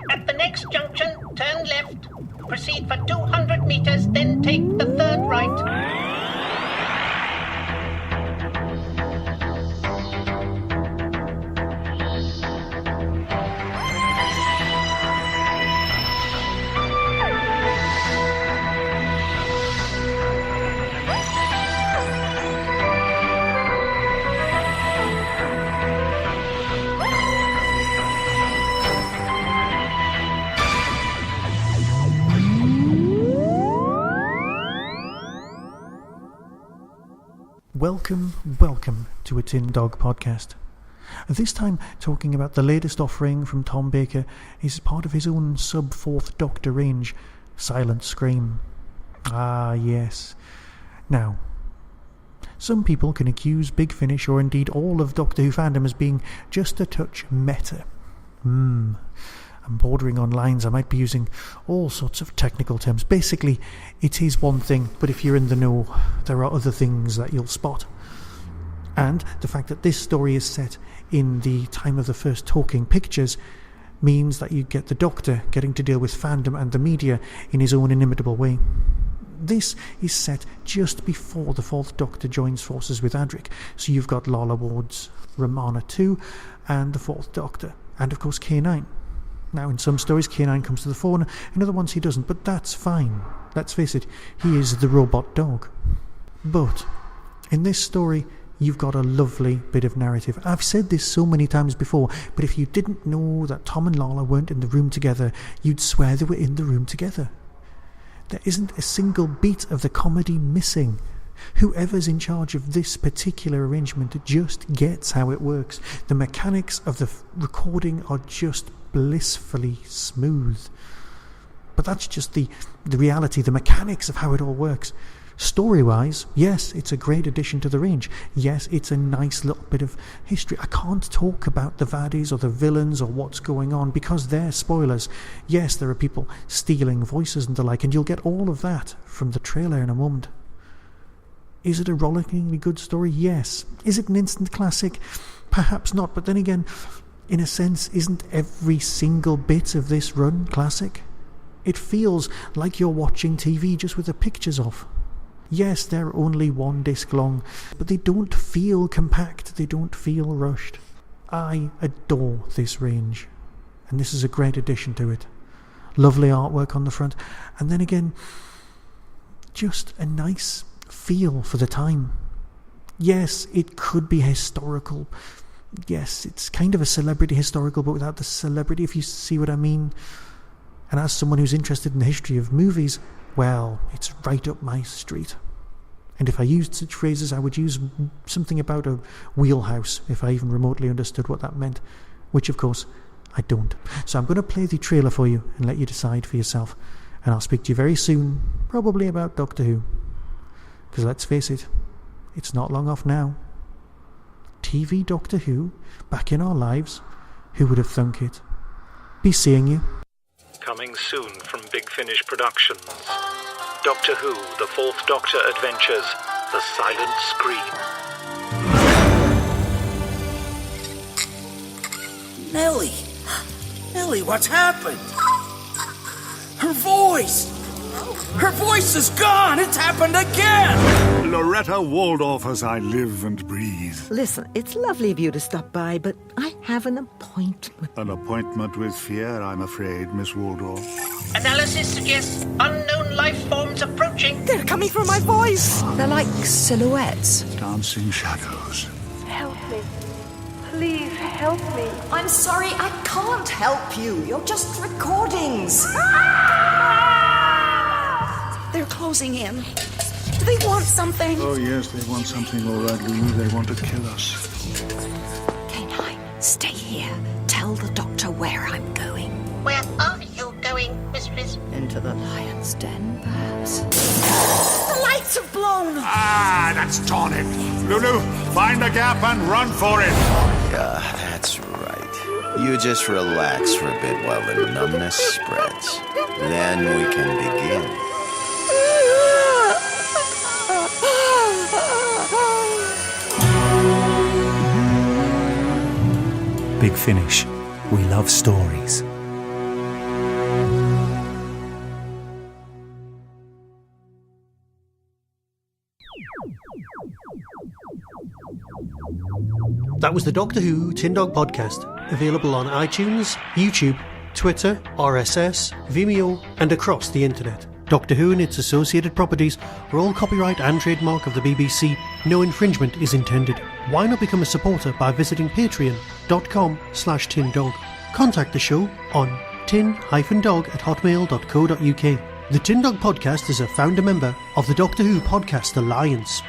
At the next junction, turn left. Proceed for 200 meters, then take the third right. Welcome to a Tin Dog podcast. This time talking about the latest offering from Tom Baker is part of his own sub-4th Doctor range, Silent Scream. Ah, yes. Now, some people can accuse Big Finish or indeed all of Doctor Who fandom as being just a touch meta. I'm bordering on lines. I might be using all sorts of technical terms. Basically, it is one thing, but if you're in the know, there are other things that you'll spot. And the fact that this story is set in the time of the first talking pictures means that you get the Doctor getting to deal with fandom and the media in his own inimitable way. This is set just before the 4th Doctor joins forces with Andrée, so you've got Lalla Ward's Romana 2 and the 4th Doctor, and of course K9. Now, in some stories, K9 comes to the fore, and in other ones he doesn't, but that's fine. Let's face it, he is the robot dog. But in this story, you've got a lovely bit of narrative. I've said this so many times before, but if you didn't know that Tom and Lalla weren't in the room together, you'd swear they were in the room together. There isn't a single beat of the comedy missing. Whoever's in charge of this particular arrangement just gets how it works. The mechanics of the recording are just blissfully smooth. But that's just the reality, the mechanics of how it all works. Story-wise, yes, it's a great addition to the range. Yes, it's a nice little bit of history. I can't talk about the baddies or the villains or what's going on because they're spoilers. Yes, there are people stealing voices and the like, and you'll get all of that from the trailer in a moment. Is it a rollickingly good story? Yes. Is it an instant classic? Perhaps not, but then again, in a sense, isn't every single bit of this run classic? It feels like you're watching TV just with the pictures off. Yes, they're only 1 disc long, but they don't feel compact, they don't feel rushed. I adore this range, and this is a great addition to it. Lovely artwork on the front, and then again, just a nice feel for the time. Yes, it could be historical. Yes, it's kind of a celebrity historical, but without the celebrity, if you see what I mean. And as someone who's interested in the history of movies, well, it's right up my street. And if I used such phrases, I would use something about a wheelhouse, if I even remotely understood what that meant, which of course I don't. So I'm going to play the trailer for you and let you decide for yourself. And I'll speak to you very soon, probably about Doctor Who. Because let's face it, it's not long off now. TV Doctor Who, back in our lives. Who would have thunk it? Be seeing you. Coming soon from Big Finish Productions. Doctor Who, the 4th Doctor Adventures, The Silent Scream. Nelly! Nelly, what's happened? Her voice! Her voice is gone! It's happened again! Lorretta Waldorf as I live and breathe. Listen, it's lovely of you to stop by, but I have an appointment. An appointment with fear, I'm afraid, Miss Waldorf. Analysis suggests unknown life forms approaching. They're coming from my voice. They're like silhouettes. Dancing shadows. Help me. Please help me. I'm sorry, I can't help you. You're just recordings. They're closing in. Do they want something? Oh, yes, they want something, all right, Lulu. They want to kill us. K9, stay here. Tell the doctor where I'm going. Where are you going, mistress? Into the lion's den, perhaps. The lights have blown. Ah, that's tonic. Lulu, find a gap and run for it. Yeah, that's right. You just relax for a bit while the numbness spreads. Then we can begin. Big Finish. We love stories. That was the Doctor Who Tin Dog Podcast, available on iTunes, YouTube, Twitter, RSS, Vimeo, and across the internet. Doctor Who and its associated properties are all copyright and trademark of the BBC. No infringement is intended. Why not become a supporter by visiting patreon.com/tindog. Contact the show on tin-dog@hotmail.co.uk. The Tin Dog Podcast is a founder member of the Doctor Who Podcast Alliance.